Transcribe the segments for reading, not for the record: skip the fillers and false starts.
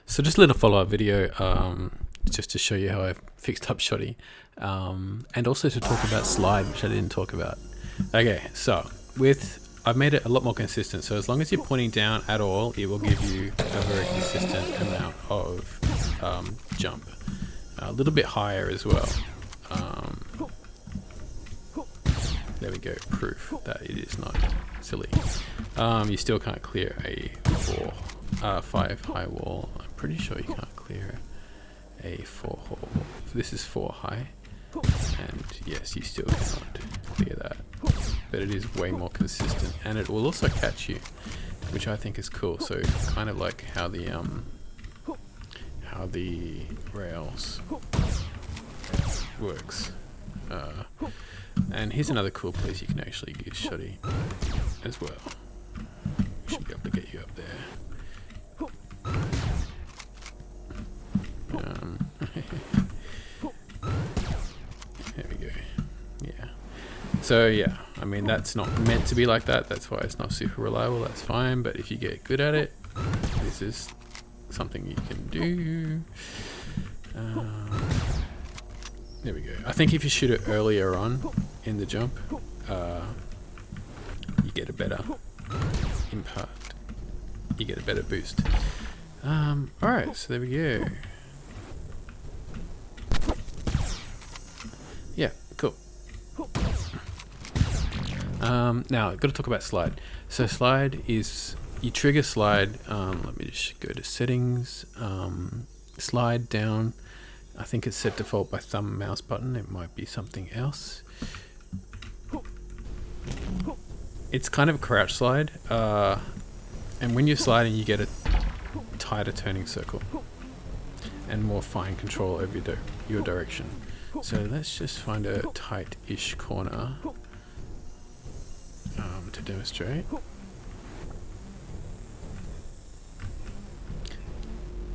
So just a little follow-up video, just to show you how I fixed up Shoddy, and also to talk about slide, which I didn't talk about. Okay, so I've made it a lot more consistent. So as long as you're pointing down at all, it will give you a very consistent amount of jump. A little bit higher as well. There we go, proof that it is not silly. You still can't clear a 5 high wall. I'm pretty sure you can't clear a 4 wall. This is 4 high, and yes, you still cannot clear that. But it is way more consistent, and it will also catch you, which I think is cool. So kind of like how the rails works. And here's another cool place you can actually use Shoddy as well. Should be able to get you up there. There we go. Yeah. So yeah, I mean that's not meant to be like that. That's why it's not super reliable. That's fine. But if you get good at it, this is something you can do. There we go. I think if you shoot it earlier on in the jump, you get a better impact. You get a better boost. Alright, so there we go. Yeah, cool. Now, I've got to talk about slide. So slide is, you trigger slide, let me just go to settings, slide down. I think it's set default by thumb mouse button. It might be something else. It's kind of a crouch slide, and when you're sliding you get a tighter turning circle and more fine control over your direction. So let's just find a tight-ish corner to demonstrate.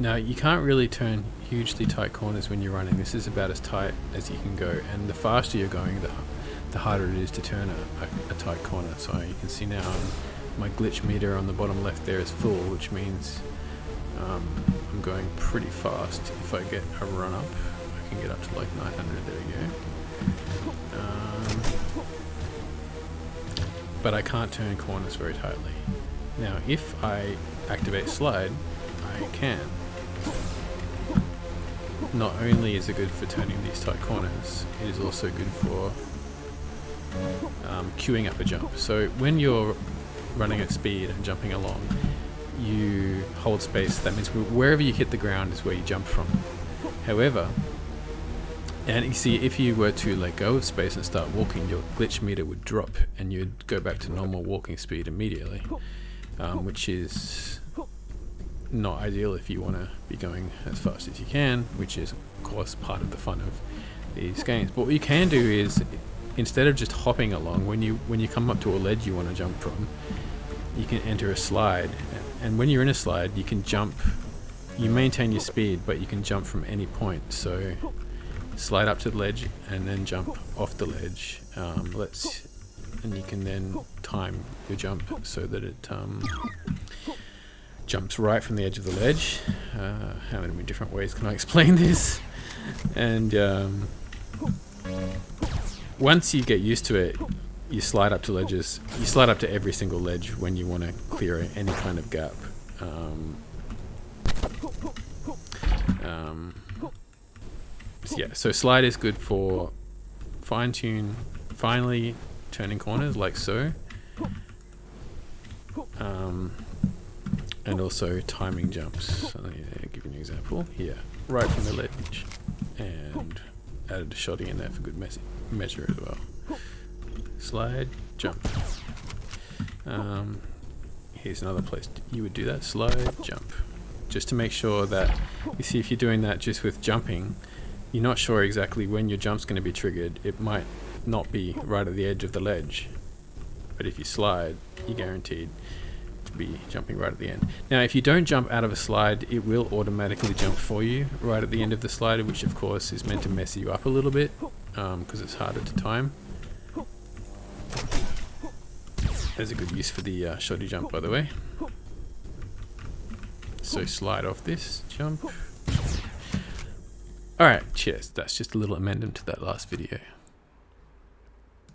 Now you can't really turn hugely tight corners when you're running. This is about as tight as you can go, and the faster you're going, the harder it is to turn a tight corner. So you can see now my glitch meter on the bottom left there is full, which means I'm going pretty fast. If I get a run up, I can get up to like 900. There we go. But I can't turn corners very tightly. Now if I activate slide, I can. Not only is it good for turning these tight corners, it is also good for queuing up a jump. So when you're running at speed and jumping along, you hold space. That means wherever you hit the ground is where you jump from. However, and you see, if you were to let go of space and start walking, your glitch meter would drop and you'd go back to normal walking speed immediately, which is not ideal if you want to be going as fast as you can, which is of course part of the fun of these games. But what you can do is, instead of just hopping along, when you come up to a ledge you want to jump from, you can enter a slide, and when you're in a slide you can jump, you maintain your speed but you can jump from any point. So slide up to the ledge and then jump off the ledge, and you can then time your jump so that it jumps right from the edge of the ledge. How many different ways can I explain this? And once you get used to it, you slide up to ledges. You slide up to every single ledge when you want to clear any kind of gap. So yeah, so slide is good for finally turning corners like so. And also timing jumps. So let me give you an example here, right from the ledge, and added a Shoddy in there for good measure as well. Slide, jump. Here's another place you would do that, slide, jump. Just to make sure that, you see, if you're doing that just with jumping, you're not sure exactly when your jump's going to be triggered. It might not be right at the edge of the ledge, but if you slide, you're guaranteed to be jumping right at the end. Now if you don't jump out of a slide, it will automatically jump for you right at the end of the slide, which of course is meant to mess you up a little bit, because it's harder to time. There's a good use for the Shoddy jump, by the way. So slide off this, jump. Alright, cheers. That's just a little amendment to that last video.